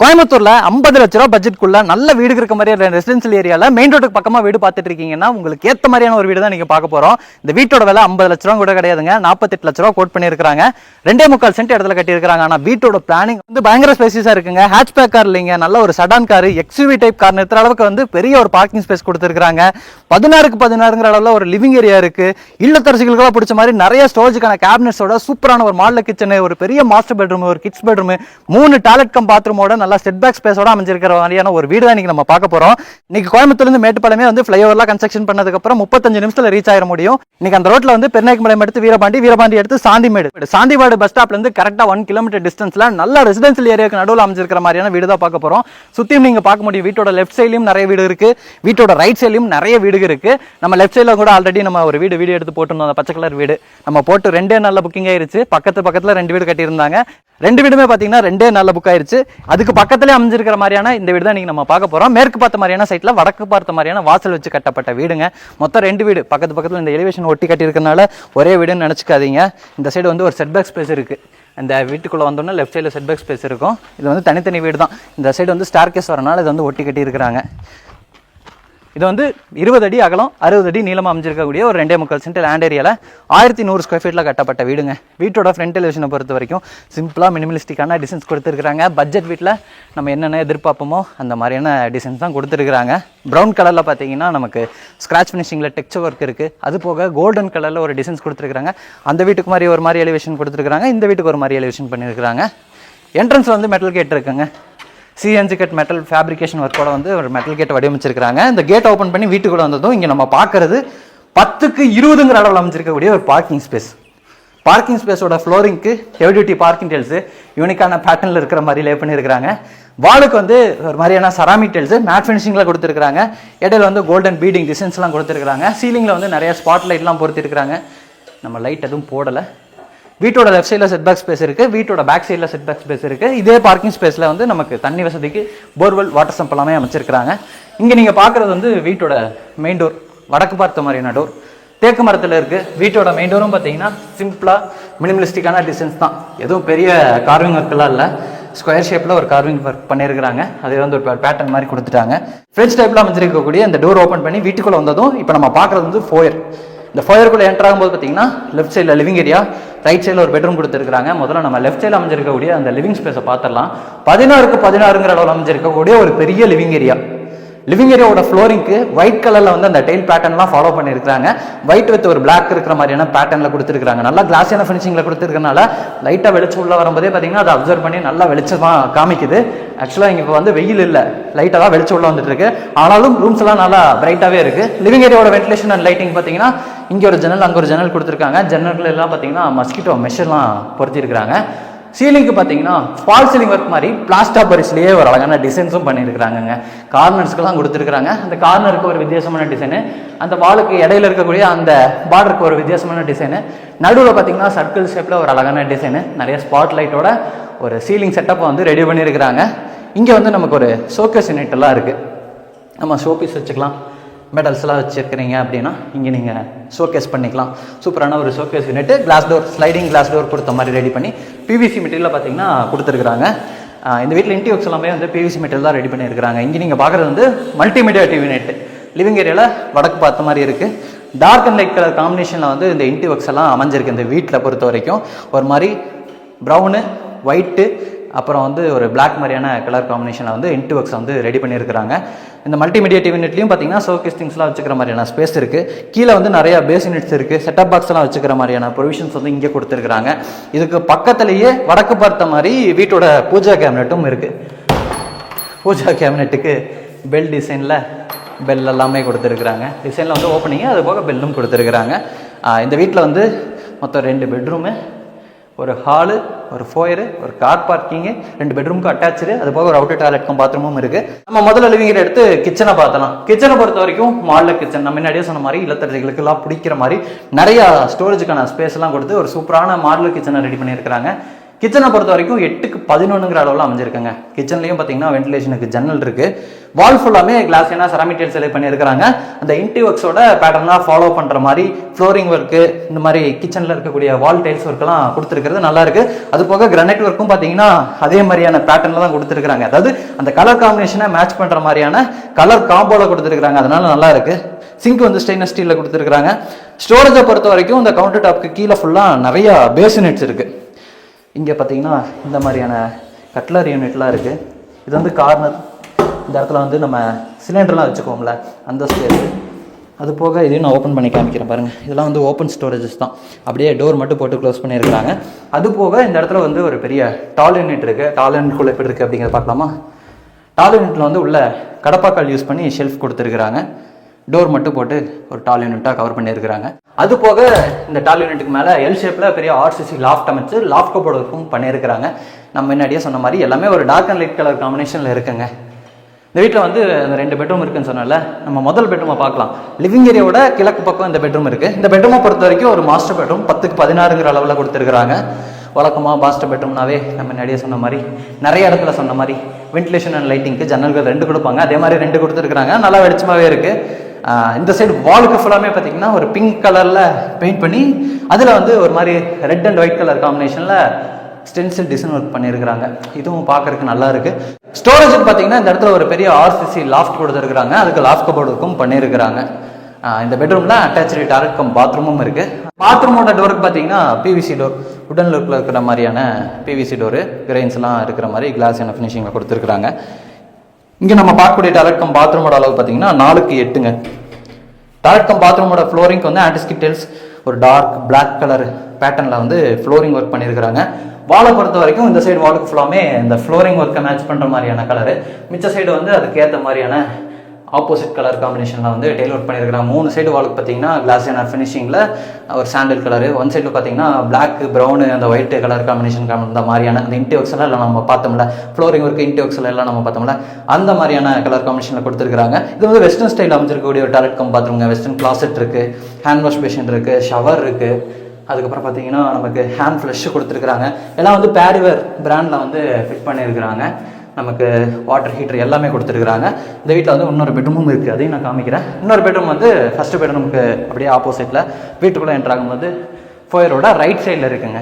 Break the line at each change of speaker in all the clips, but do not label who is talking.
கோயம்புத்தூர்ல 50 லட்ச ரூபாய் பட்ஜெட்குள்ள நல்ல வீடு இருக்க மாதிரி ரெசிடென்சியல் ஏரியால மெயின் ரோட்டுக்கு பக்கமா வீடு பார்த்துட்டு இருக்கீங்கன்னா உங்களுக்கு ஏத்த மாதிரியான ஒரு வீடு தான் நீங்க பார்க்க போறோம். இந்த வீட்டோட விலை 50 லட்ச ரூபா கூட கிடையாதுங்க, 48 லட்ச ரூபா கோட் பண்ணிருக்காங்க. 2.25 சென்ட் இடத்துல கட்டியிருக்காங்க. ஆனா வீட்டோட பிளானிங் வந்து பயங்கர ஸ்பேசியஸா இருக்குங்க. ஹேட்ச்பேக் கார் இல்லைங்க, நல்ல ஒரு sedan car, XUV type car நிறுத்துற அளவுக்கு வந்து பெரிய ஒரு பார்க்கிங் ஸ்பேஸ் கொடுத்துருக்காங்க. 16க்கு 16ங்கிற அளவுல ஒரு லிவிங் ஏரியா இருக்கு. இல்லத்தரசிகளுக்கு பிடிச்ச மாதிரி நிறைய ஸ்டோரேஜ்க்கான கேபினட்ஸோட சூப்பரான ஒரு மாடல் கிச்சன், ஒரு பெரிய மாஸ்டர் பெட்ரூம், ஒரு கிட்ஸ் பெட்ரூம், 3 டாய்லெட் கம் பாத்ரூமோட நல்லா செட் பேக் ஸ்பேஸோட அமைஞ்சிருக்கிற மாதிரியான ஒரு வீடு தான் இன்னைக்கு நம்ம பார்க்க போறோம். இன்னைக்கு கோயம்புத்தூர்ல இருந்து மேட்டுப்பாளையமே வந்து ஃப்ளைஓவர்லாம் கன்ஸ்ட்ரக்ஷன் பண்ணதுக்கு அப்புறம் 35 நிமிஷத்துல ரீச் ஆயிட முடியும். இன்னைக்கு அந்த ரோட்ல வந்து பெருநாயக்கம்பாளையம் எடுத்து வீரபாண்டி எடுத்து சாந்திமேடு பஸ் ஸ்டாப்ல இருந்து கரெக்டா 1 கிலோமீட்டர் டிஸ்டன்ஸ்ல நல்ல ரெசிடென்சியல் ஏரியாக்கு நடுவில் அமைஞ்சிருக்கிற மாதிரியான வீடு தான் பார்க்க போறோம். சுத்தியும் நீங்க பார்க்க முடியும். வீட்டோட லெஃப்ட் சைட்லயும் நிறைய வீடு இருக்கு, வீட்டோட ரைட் சைட்லயும் நிறைய வீடு இருக்கு. நம்ம லெஃப்ட் சைட்ல கூட ஆல்ரெடி நம்ம ஒரு வீடியோ எடுத்து போட்டுருந்தோம். அந்த பச்சை கலர் வீடு நம்ம போட்டு 2 நாள்ல புக்கிங் ஆயிருச்சு. பக்கத்துல 2 வீடு கட்டியிருந்தாங்க. 2 வீடுமே பாத்தீங்கன்னா 2 நாள்ல புக் ஆயிருச்சு. அதுக்கு பக்கத்திலே அமைஞ்சிருக்கிற மாதிரியான இந்த வீடு தான் நீங்க நம்ம பார்க்க போறோம். மேற்கு பார்த்த மாதிரியான சைட்ல வடக்கு பார்த்த மாதிரியான வாசல் வச்சு கட்டப்பட்ட வீடுங்க. மொத்தம் 2 வீடு பக்கத்துல இந்த எலிவேஷன் ஒட்டி கட்டி இருக்கனால ஒரே வீடுன்னு நினைச்சுக்காதீங்க. இந்த சைடு வந்து ஒரு செட்பேக் ஸ்பேஸ் இருக்கு. இந்த வீட்டுக்குள்ள வந்தோம்னா லெஃப்ட் சைடில் செட்பேக் ஸ்பேஸ் இருக்கும். இது வந்து தனித்தனி வீடு தான். இந்த சைடு வந்து ஸ்டார்கேஸ் வரனால இது வந்து ஒட்டி கட்டி இருக்கிறாங்க. இது வந்து 20 அடி அகலம் 60 அடி நீளமாக அமைஞ்சிருக்கக்கூடிய ஒரு 2.25 சென்ட் லேண்ட் ஏரியாவில் 1100 ஸ்கொயர் ஃபீட்டில் கட்டப்பட்ட வீடுங்க. வீட்டோட ஃப்ரண்ட் எலிவேஷனை பொறுத்த வரைக்கும் சிம்பிளாக மினிமலிஸ்டிக்கான டிசைன்ஸ் கொடுத்துருக்காங்க. பட்ஜெட் வீட்டில் நம்ம என்னென்ன எதிர்பார்ப்போமோ அந்த மாதிரியான டிசைன்ஸ் தான் கொடுத்துருக்காங்க. ப்ரௌன் கலரில் பார்த்தீங்கன்னா நமக்கு ஸ்க்ராட்ச் ஃபினிஷிங்கில் டெக்ஸ்சர் ஒர்க் இருக்குது. அது போக கோல்டன் கலரில் ஒரு டிசைன்ஸ் கொடுத்துருக்காங்க. அந்த வீட்டுக்கு மாதிரி ஒரு மாதிரி எலிவேஷன் கொடுத்துருக்காங்க, இந்த வீட்டுக்கு ஒரு மாதிரி எலிவேஷன் பண்ணியிருக்காங்க. என்ட்ரன்ஸில் வந்து மெட்டல் கேட் இருக்குங்க. சிஎன்ஜி கட் மெட்டல் ஃபேப்ரிகேஷன் ஒர்க்கோட வந்து ஒரு மெட்டல் கேட் வடிவமைச்சிருக்காங்க. இந்த கேட் ஓப்பன் பண்ணி வீட்டுக்குள்ள வந்ததும் இங்கே நம்ம பார்க்கறது 10க்கு 20ங்கிற அளவில் அமைஞ்சிருக்கக்கூடிய ஒரு பார்க்கிங் ஸ்பேஸ். பார்க்கிங் ஸ்பேஸோட ஃப்ளோரிங்க்கு ஹெவி டியூட்டி பார்க்கிங் டெயில்ஸ் யூனிக்கான பேட்டர்னில் இருக்கிற மாதிரி லே பண்ணியிருக்காங்க. வாலுக்கு வந்து ஒரு மாதிரியான சராமிக் டெயில்ஸ் மேட் ஃபினிஷிங்கில் கொடுத்துருக்காங்க. இடையில வந்து கோல்டன் பீடிங் டிசைன்ஸ்லாம் கொடுத்துருக்காங்க. சீலிங்கில் வந்து நிறைய ஸ்பாட் லைட்லாம் பொறுத்திருக்காங்க. நம்ம லைட் எதுவும் போடலை. வீட்டோட லெஃப்ட் சைடில் செட்பேக் ஸ்பேஸ் இருக்குது, வீட்டோட பேக் சைடில் செட்பேக் ஸ்பேஸ் இருக்குது. இதே பார்க்கிங் ஸ்பேஸில் வந்து நமக்கு தண்ணி வசதிக்கு போர்வெல் வாட்டர் சம்ப் எல்லாமே அமைச்சிருக்கிறாங்க. இங்கே நீங்கள் பார்க்குறது வந்து வீட்டோட மெயின் டோர், வடக்கு பார்த்த மாதிரியான டோர், தேக்கு மரத்தில் இருக்குது. வீட்டோட மெயின் டோரும் பார்த்தீங்கன்னா சிம்பிளாக மினிமலிஸ்டிக்கான டிசைன்ஸ் தான், எதுவும் பெரிய கார்விங் ஒர்க்கெல்லாம் இல்லை. ஸ்கொயர் ஷேப்பில் ஒரு கார்விங் ஒர்க் பண்ணியிருக்கிறாங்க. அதே வந்து ஒரு பேட்டர்ன் மாதிரி கொடுத்துட்டாங்க. ஃப்ரெஞ்ச் டைப்பில் அமைஞ்சிருக்கக்கூடிய இந்த டோர் ஓப்பன் பண்ணி வீட்டுக்குள்ளே வந்ததும் இப்போ நம்ம பார்க்குறது வந்து ஃபோயர். இந்த ஃபோயருக்குள்ளே என்டர் ஆகும்போது பார்த்தீங்கன்னா லெஃப்ட் சைடில் லிவிங் ஏரியா, ரைட் சைடில் ஒரு பெட்ரூம் கொடுத்துருக்காங்க. முதல்ல நம்ம லெஃப்ட் சைடில் அமைஞ்சிருக்கக்கூடிய அந்த லிவிங் ஸ்பேஸை பார்த்துடலாம். 16க்கு 16ங்கிற அளவில் அமைஞ்சிருக்கக்கூடிய ஒரு பெரிய லிவிங் ஏரியா. லிவிங் ஏரியாவோட ஃப்ளோரிங்க்கு ஒயிட் கலரில் வந்து அந்த டைல் பேட்டர்ன்லாம் ஃபாலோ பண்ணியிருக்காங்க. ஒயிட் வித் ஒரு பிளாக் இருக்கிற மாதிரியான பேட்டர்னில் கொடுத்துருக்காங்க. நல்லா கிளாஸியான ஃபினிஷிங்கில் கொடுத்துருக்கனால லைட்டாக வெளிச்சம் உள்ள வரும்போதே பார்த்தீங்கன்னா அதை அப்சர்வ் பண்ணி நல்லா வெளிச்சமாக காமிக்குது. ஆக்சுவலாக இங்கே இப்போ வந்து வெயில் இல்லை, லைட்டாக தான் வெளிச்சம் உள்ள வந்துட்டு இருக்கு. ஆனாலும் ரூம்ஸ் எல்லாம் நல்லா பிரைட்டாகவே இருக்கு. லிவிங் ஏரியாவோட வென்டிலேஷன் அண்ட் லைட்டிங் பார்த்தீங்கன்னா இங்கே ஒரு ஜன்னல், அங்கே ஒரு ஜன்னல் கொடுத்துருக்காங்க. ஜன்னல்கள் எல்லாம் பார்த்தீங்கன்னா மஸ்கிட்டோ மெஷர்லாம் பொருத்திருக்கிறாங்க. சீலிங்க்கு பார்த்தீங்கன்னா ஃபால் சீலிங் ஒர்க் மாதிரி பிளாஸ்டர் பரிஸ்லேயே ஒரு அழகான டிசைன்ஸும் பண்ணியிருக்கிறாங்க. கார்னர்ஸ்க்கெல்லாம் கொடுத்துருக்காங்க. அந்த கார்னருக்கு ஒரு வித்தியாசமான டிசைனு, அந்த வாலுக்கு இடையில இருக்கக்கூடிய அந்த பார்டருக்கு ஒரு வித்தியாசமான டிசைனு, நடுவில் பார்த்தீங்கன்னா சர்க்கிள் ஷேப்பில் ஒரு அழகான டிசைனு, நிறைய ஸ்பாட் லைட்டோட ஒரு சீலிங் செட்டப்பை வந்து ரெடி பண்ணியிருக்கிறாங்க. இங்கே வந்து நமக்கு ஒரு ஷோகேஸ் யூனிட் எல்லாம் இருக்குது. நம்ம ஷோபீஸ் வச்சுக்கலாம். மெடல்ஸ்லாம் வச்சுருக்கிறீங்க அப்படின்னா இங்கே நீங்கள் ஷோகேஸ் பண்ணிக்கலாம். சூப்பரான ஒரு showcase unit, class door, sliding class door கொடுத்த மாதிரி ரெடி பண்ணி பிவிசி மெட்டீரியலில் பார்த்தீங்கன்னா கொடுத்துருக்குறாங்க. இந்த வீட்டில் இன்டீரியர்ஸ் எல்லாமே வந்து பிவிசி மெட்டீரியல் தான் ரெடி பண்ணியிருக்கிறாங்க. இங்கே நீங்கள் பார்க்குறது வந்து மல்டிமீடியா டிவி யூனிட். லிவிங் ஏரியாவில் வடக்கு பார்த்த மாதிரி இருக்குது. டார்க் அண்ட் லைட் கலர் காம்பினேஷனில் வந்து இந்த இன்டீரியர்ஸ் எல்லாம் அமைஞ்சிருக்கு. இந்த வீட்டில் பொறுத்த வரைக்கும் ஒரு மாதிரி ப்ரௌனு, ஒயிட்டு, அப்புறம் வந்து ஒரு பிளாக் மாதிரியான கலர் காம்பினேஷனில் வந்து இன்டீரியர்ஸ் வந்து ரெடி பண்ணியிருக்கிறாங்க. இந்த மல்டிமீடியா டிவி யூனிட்லையும் பார்த்தீங்கன்னா ஷோகேஸ் திங்ஸ்லாம் வச்சுக்கிற மாதிரியான ஸ்பேஸ் இருக்குது. கீழே வந்து நிறைய பேஸ் யூனிட்ஸ் இருக்குது. செட்டப் பாக்ஸ்லாம் வச்சுக்கிற மாதிரியான ப்ரொவிஷன்ஸ் வந்து இங்கே கொடுத்துருக்காங்க. இதுக்கு பக்கத்துலேயே வடக்கு பார்த்த மாதிரி வீட்டோட பூஜா கேபினெட்டும் இருக்குது. பூஜா கேபினெட்டுக்கு பெல் டிசைனில் பெல் எல்லாமே கொடுத்துருக்குறாங்க. டிசைனில் வந்து ஓப்பனிங்கு, அது போக பெல்லும் கொடுத்துருக்குறாங்க. இந்த வீட்டில் வந்து மொத்தம் 2 பெட்ரூமு, ஒரு ஹாலு, ஒரு ஃபோயரு, ஒரு கார் பார்க்கிங்கு, 2 பெட்ரூமுக்கு அட்டாச்சு, அது போக ஒரு அவுட்டர் டாய்லெட்க்கும் பாத்ரூமும் இருக்கு. நம்ம முதல்ல லிவிங் ஏரியா எடுத்து கிச்சனை பார்த்தலாம். கிச்சனை பொறுத்த வரைக்கும் மாடல் கிச்சன், நம்ம முன்னாடியே சொன்ன மாதிரி இல்லத்தரசிகளுக்கு எல்லாம் பிடிக்கிற மாதிரி நிறைய ஸ்டோரேஜுக்கான ஸ்பேஸ் எல்லாம் கொடுத்து ஒரு சூப்பரான மாடல் கிச்சனை ரெடி பண்ணியிருக்கிறாங்க. கிச்சனை பொறுத்த வரைக்கும் 8க்கு 11ங்கிற அளவில் அமைஞ்சிருக்குங்க. கிச்சன்லையும் பார்த்தீங்கன்னா வென்டிலேஷனுக்கு ஜன்னல் இருக்கு. வால் ஃபுல்லாமே கிளாஸ் ஏன்னா செராமிக் டைல்ஸ் செலக்ட் பண்ணியிருக்கிறாங்க. அந்த இன்டி ஒர்க்ஸோட பேட்டர்னாக ஃபாலோ பண்ணுற மாதிரி ஃப்ளோரிங் ஒர்க்கு இந்த மாதிரி கிச்சனில் இருக்கக்கூடிய வால் டைல்ஸ் ஒர்க்கெல்லாம் கொடுத்துருக்கிறது நல்லா இருக்கு. அது போக கிரானைட் ஒர்க்கும் பார்த்தீங்கன்னா அதே மாதிரியான பேட்டர்னில் தான் கொடுத்துருக்காங்க. அதாவது அந்த கலர் காம்பினேஷனை மேட்ச் பண்ணுற மாதிரியான கலர் காம்போல கொடுத்துருக்காங்க. அதனால நல்லா இருக்கு. சிங்க் வந்து ஸ்டெயின்லெஸ் ஸ்டீலில் கொடுத்துருக்காங்க. ஸ்டோரேஜை பொறுத்த வரைக்கும் இந்த கவுண்டர் டாப்க்கு கீழே ஃபுல்லாக நிறைய பேசினெட்ஸ் இருக்குது. இங்கே பார்த்தீங்கன்னா இந்த மாதிரியான கட்லர் யூனிட்லாம் இருக்குது. இது வந்து கார்னர். இந்த இடத்துல வந்து நம்ம சிலிண்டர்லாம் வச்சுக்கோம்ல அந்த ஸ்பேஸ். அது போக இதையும் நான் ஓப்பன் பண்ணி காமிக்கிறேன் பாருங்கள். இதெல்லாம் வந்து ஓப்பன் ஸ்டோரேஜஸ் தான். அப்படியே டோர் மட்டும் போட்டு க்ளோஸ் பண்ணியிருக்கிறாங்க. அது போக இந்த இடத்துல வந்து ஒரு பெரிய டால் யூனிட் இருக்குது. டால் யூனிட்குள்ளே எப்படி இருக்குது அப்படிங்கிறத பார்க்கலாமா? டால் யூனிட்டில் வந்து உள்ள கடப்பாக்கால் யூஸ் பண்ணி ஷெல்ஃப் கொடுத்துருக்குறாங்க. டோர் மட்டும் போட்டு ஒரு டால் யூனிட்டாக கவர் பண்ணியிருக்கிறாங்க. அது போக இந்த டால் யூனிட்டுக்கு மேலே எல் ஷேப்பில் பெரிய ஆர்சிசி லாஃப்ட் அமைச்சு லாஃப்ட் கபோர்டு ஒர்க்கும் பண்ணியிருக்கிறாங்க. நம்ம முன்னாடியே சொன்ன மாதிரி எல்லாமே ஒரு டார்க் அண்ட் லைட் கலர் காம்பினேஷனில் இருக்குங்க. இந்த வீட்டில் வந்து அந்த 2 பெட்ரூம் இருக்குன்னு சொன்னால நம்ம முதல் பெட்ரூமை பார்க்கலாம். லிவிங் ஏரியாவோட கிழக்கு பக்கம் இந்த பெட்ரூம் இருக்குது. இந்த பெட்ரூமை பொறுத்த வரைக்கும் ஒரு மாஸ்டர் பெட்ரூம் 10க்கு 16ங்கிற அளவில் கொடுத்துருக்குறாங்க. வழக்கமாக மாஸ்டர் பெட்ரூம்னாவே நம்ம முன்னாடியே சொன்ன மாதிரி நிறைய இடத்துல சொன்ன மாதிரி வென்டிலேஷன் அண்ட் லைட்டிங்க்கு ஜன்னல்கள் 2 கொடுப்பாங்க. அதே மாதிரி 2 கொடுத்துருக்குறாங்க. நல்லா வெளிச்சமாகவே இருக்குது. இந்த சைடு வாலுக்கு ஃபுல்லாமே பார்த்தீங்கன்னா ஒரு பிங்க் கலரில் பெயிண்ட் பண்ணி அதில் வந்து ஒரு மாதிரி ரெட் அண்ட் ஒயிட் கலர் காம்பினேஷனில் ஸ்டென்சில் டிசைன் ஒர்க் பண்ணியிருக்கிறாங்க. இதுவும் பார்க்கறதுக்கு நல்லா இருக்கு. ஸ்டோரேஜுக்கு பார்த்தீங்கன்னா இந்த இடத்துல ஒரு பெரிய ஆர்சிசி லாஃப்ட் கொடுத்துருக்குறாங்க. அதுக்கு லாஃப்ட் கபோர்டு ஒர்க்கும் பண்ணியிருக்கிறாங்க. இந்த பெட்ரூம்ல அட்டாச்சு டாய்லெட் கம் பாத்ரூமும் இருக்கு. பாத்ரூமோட டோருக்கு பார்த்தீங்கன்னா பிவிசி டோர், உடன் லுக்கில் இருக்கிற மாதிரியான பிவிசி டோரு, கிரெயின்ஸ்லாம் இருக்கிற மாதிரி கிளாஸ் என்ன ஃபினிஷிங்கில் கொடுத்துருக்குறாங்க. இங்கே நம்ம பார்க்கக்கூடிய டாய்லெட் கம் பாத்ரூமோட அளவு பார்த்தீங்கன்னா 4க்கு 8ங்க. டாய்லெட் கம் பாத்ரூமோட ஃப்ளோரிங்க்கு வந்து ஆன்டிஸ்கிட் டைல்ஸ் ஒரு டார்க் பிளாக் கலர் பேட்டர்னில் வந்து ஃப்ளோரிங் ஒர்க் பண்ணியிருக்கிறாங்க. வாலை பொறுத்த வரைக்கும் இந்த சைடு வாலுக்கு ஃபுல்லாமே இந்த ஃப்ளோரிங் ஒர்க்கை மேட்ச் பண்ணுற மாதிரியான கலரு, மிச்ச சைடு வந்து அதுக்கு ஏற்ற மாதிரியான ஆப்போசிட் கலர் காம்பினேஷனில் வந்து டெய்ல் ஒர்க் பண்ணியிருக்கிறாங்க. 3 சைடு வாலுக்கு பார்த்தீங்கன்னா கிளாஸ் அண்ட் ஃபினிஷிங்கில் ஒரு சாண்டில் கலரு, ஒன் சைடு பார்த்தீங்கன்னா பிளாக் ப்ரௌனு அந்த ஒயிட் கலர் காம்பினேஷன் அந்த மாதிரியான அந்த இன்டி ஒர்க்ஸ் எல்லாம் நம்ம பார்த்தோம்ல, ஃப்ளோரிங் ஒர்க் இன்டி ஒர்க்ஸ் எல்லாம் நம்ம பார்த்தோம்ல அந்த மாதிரியான கலர் காம்பினேஷனில் கொடுத்துருக்காங்க. இது வந்து வெஸ்டர்ன் ஸ்டைல் அமைச்சிருக்கக்கூடிய ஒரு டாய்லெட் கம் பாத்ரூம்ங்க. வெஸ்டர்ன் கிளாசெட் இருக்குது, ஹேண்ட் வாஷ் பேஷன் இருக்குது, ஷவர் இருக்குது. அதுக்கப்புறம் பார்த்தீங்கன்னா நமக்கு ஹேண்ட் ஃப்ளஷ் கொடுத்துருக்குறாங்க. எல்லாம் வந்து பேரிவேர் பிராண்டில் வந்து ஃபிட் பண்ணியிருக்கிறாங்க. நமக்கு வாட்டர் ஹீட்டர் எல்லாமே கொடுத்துருக்குறாங்க. இந்த வீட்டில் வந்து இன்னொரு பெட்ரூமும் இருக்குது, அதையும் நான் காமிக்கிறேன். இன்னொரு பெட்ரூம் வந்து ஃபஸ்ட்டு பெட்ரூமுக்கு அப்படியே ஆப்போசிட்டில் வீட்டுக்குள்ளே என்ட்ரு ஆகும்போது ஃபோயரோட ரைட் சைடில் இருக்குங்க.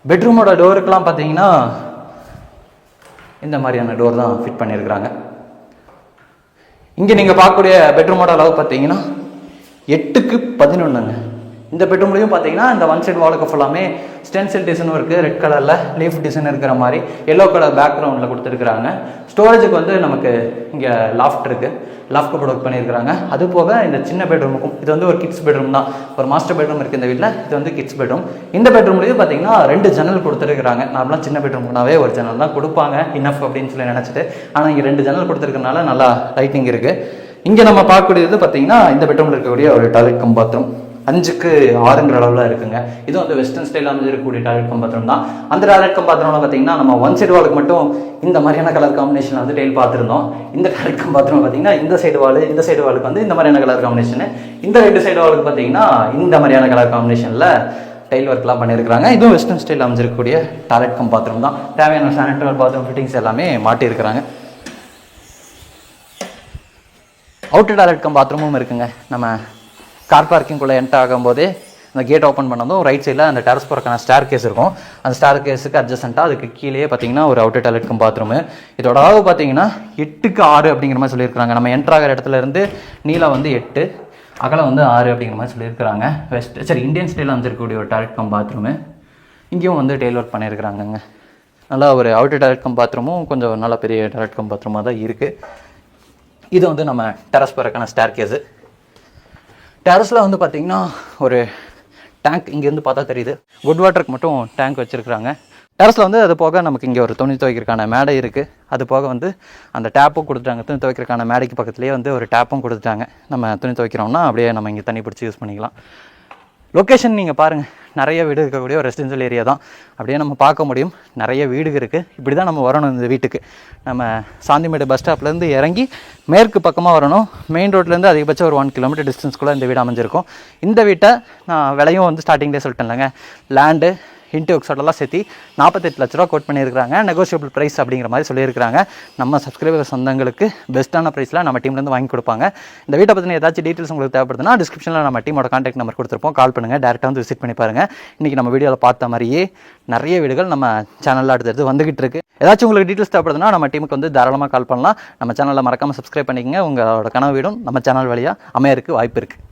பெட்ரூமோட டோருக்கெலாம் பார்த்தீங்கன்னா இந்த மாதிரியான டோர் தான் ஃபிட் பண்ணியிருக்கிறாங்க. இங்கே நீங்கள் பார்க்கக்கூடிய பெட்ரூமோட அளவு பார்த்தீங்கன்னா 8க்கு 11ங்க. இந்த பெட்ரூம்லையும் பார்த்தீங்கன்னா இந்த ஒன் சைடு வாலுக்கு ஃபுல்லாமே ஸ்டென்சில் டிசைனும் இருக்குது. ரெட் கலரில் லீஃப் டிசைன் இருக்கிற மாதிரி எல்லோ கலர் பேக்ரவுண்டில் கொடுத்துருக்குறாங்க. ஸ்டோரேஜுக்கு வந்து நமக்கு இங்கே லாஃப்ட் இருக்குது, லாஃப்ட் கபோர்டு ஒர்க் பண்ணியிருக்கிறாங்க. அது போக இந்த சின்ன பெட்ரூமுக்கும் இது வந்து ஒரு கிட்ஸ் பெட்ரூம் தான். ஒரு மாஸ்டர் பெட்ரூம் இருக்குது இந்த வீட்டில், இது வந்து கிட்ஸ் பெட்ரூம். இந்த பெட்ரூம்லேயும் பார்த்தீங்கன்னா 2 ஜன்னல் கொடுத்துருக்குறாங்க. நார்மலாக சின்ன பெட்ரூம்னாவே ஒரு ஜன்னல் தான் கொடுப்பாங்க இனஃப் அப்படின்னு சொல்லி நினச்சிட்டு, ஆனால் இங்கே 2 ஜன்னல் கொடுத்துருக்கனால நல்லா லைட்டிங் இருக்குது. இங்கே நம்ம பார்க்கக்கூடியது பார்த்தீங்கன்னா இந்த பெட்ரூமில் இருக்கக்கூடிய ஒரு டாய்லெட் கம் பாத்ரூம் 5க்கு 6ங்கிற அளவில் இருக்குங்க. இது வந்து வெஸ்டர்ன் ஸ்டைல் அமைஞ்சிருக்கக்கூடிய டாய்லெட் கம் பாத்ரூம் தான். அந்த டாய்லெட் கம் பாத்ரூம்ல பார்த்தீங்கன்னா நம்ம ஒன் சைடு வாலுக்கு மட்டும் இந்த மாதிரியான கலர் காம்பினேஷன் வந்து டெய்ல் பார்த்துருந்தோம். இந்த டாய்லெட் கம் பாத்ரூம் பார்த்தீங்கன்னா இந்த சைடு வாலுக்கு வந்து இந்த மாதிரியான கலர் காம்பினேஷன், இந்த 2 சைடு வாலுக்கு பார்த்தீங்கன்னா இந்த மாதிரியான கலர் காம்பினேஷனில் டைல் ஒர்க்லாம் பண்ணியிருக்கிறாங்க. இதுவும் வெஸ்டர்ன் ஸ்டைல் அமைஞ்சிருக்கக்கூடிய டாய்லெட் கம் பாத்ரூம் தான். தேவையான சானிட்டரி பாத்ரூம் ஃபிட்டிங்ஸ் எல்லாமே மாட்டியிருக்கிறாங்க. அவுட்டர் டாய்லெட் கம் பாத்ரூமும் இருக்குங்க. நம்ம கார் பார்க்கிங்குள்ளே என்ட்ரு ஆகும்போதே அந்த கேட் ஓப்பன் பண்ணதும் ரைட் சைடில் அந்த டெரஸ் போகிறக்கான ஸ்டார் கேஸ் இருக்கும். அந்த ஸ்டார் கேஸுக்கு அட்ஜஸ்டண்ட்டாக அதுக்கு கீழே பார்த்தீங்கன்னா ஒரு அவுட்டர் டாய்லெட் கம் பாத்ரூமு. இதோட அளவு பார்த்தீங்கன்னா 8க்கு 6 அப்படிங்கிற மாதிரி சொல்லியிருக்காங்க. நம்ம என்ட்ரு ஆகிற இடத்துல இருந்து நீளம் வந்து 8, அகலம் வந்து 6 அப்படிங்கிற மாதிரி சொல்லியிருக்கிறாங்க. இந்தியன் ஸ்டைலில் வந்துருக்கக்கூடிய ஒரு டாய்லெட் கம் பாத்ரூமு. இங்கேயும் வந்து டெய்ல் ஒர்க் பண்ணியிருக்கிறாங்கங்க. நல்லா ஒரு அவுட்டர் டாய்லெட் கம் பாத்ரூமும் கொஞ்சம் நல்லா பெரிய டாய்லெட் கம் பாத்ரூமாக தான் இருக்குது. இது வந்து நம்ம டெரஸ் போகிறக்கான ஸ்டார் கேஸு. டெரஸில் வந்து பார்த்திங்கன்னா ஒரு டேங்க் இங்கேருந்து பார்த்தா தெரியுது. குட் வாட்டருக்கு மட்டும் டேங்க் வச்சுருக்குறாங்க. டெரஸில் வந்து அது போக நமக்கு இங்கே ஒரு துணி துவைக்கிறதுக்கான மேடை இருக்குது. அது போக வந்து அந்த டேப்பும் கொடுத்துட்டாங்க. துணி துவைக்கிறதுக்கான மேடைக்கு பக்கத்துலேயே வந்து ஒரு டேப்பும் கொடுத்துட்டாங்க. நம்ம துணி துவைக்கிறோம்னா அப்படியே நம்ம இங்கே தண்ணி பிடிச்சி யூஸ் பண்ணிக்கலாம். லொக்கேஷன் நீங்கள் பாருங்கள், நிறைய வீடு இருக்கக்கூடிய ஒரு ரெசிடென்ஷியல் ஏரியா தான். அப்படியே நம்ம பார்க்க முடியும், நிறைய வீடு இருக்குது. இப்படி தான் நம்ம வரணும் இந்த வீட்டுக்கு. நம்ம சாந்திமேடு பஸ் ஸ்டாப்லேருந்து இறங்கி மேற்கு பக்கமாக வரணும். மெயின் ரோட்லேருந்து அதிகபட்சம் ஒரு 1 கிலோமீட்டர் டிஸ்டன்ஸ்குள்ளே இந்த வீடு அமைஞ்சிருக்கும். இந்த வீட்டை நான் விலையும் வந்து ஸ்டார்டிங்லேயே சொல்லிட்டேன்லங்க. லேண்டு இன்ட்டு ஒர்க்ஸோடலாம் சேர்த்து 48 லட்ச ரூபா கோட் பண்ணியிருக்காங்க. நெகோஷியபிள் ப்ரைஸ் அப்படிங்கிற மாதிரி சொல்லியிருக்காங்க. நம்ம சப்ஸ்கிரைபர் சொந்தங்களுக்கு பெஸ்ட்டான ப்ரைஸில் நம்ம டீம்லேருந்து வாங்கி கொடுப்பாங்க. இந்த வீட்டை பற்றின ஏதாச்சும் டீட்டெயில்ஸ் உங்களுக்கு தேவைப்படுதுன்னா டிஸ்கிரிப்ஷனில் நம்ம டீமோட கான்டாக்ட் நம்பர் கொடுத்துருப்போம். கால் பண்ணுங்கள், டேரெக்டாக வந்து விசிட் பண்ணி பாருங்கள். இன்றைக்கி நம்ம வீடியோவில் பார்த்த மாதிரியே நிறைய வீடுகள் நம்ம சேனலில் அடுத்தடுத்து வந்துகிட்டு இருக்கு. ஏதாச்சும் உங்களுக்கு டீட்டெயில்ஸ் தேவைப்படுதுன்னா நம்ம டீமுக்கு வந்து தாராளமாக கால் பண்ணலாம். நம்ம சேனலில் மறக்காமல் சப்ஸ்கிரைப் பண்ணிக்கங்க. உங்களோட கனவு வீடும் நம்ம சேனல் வழியாக அமையறதுக்கு வாய்ப்பு இருக்குது.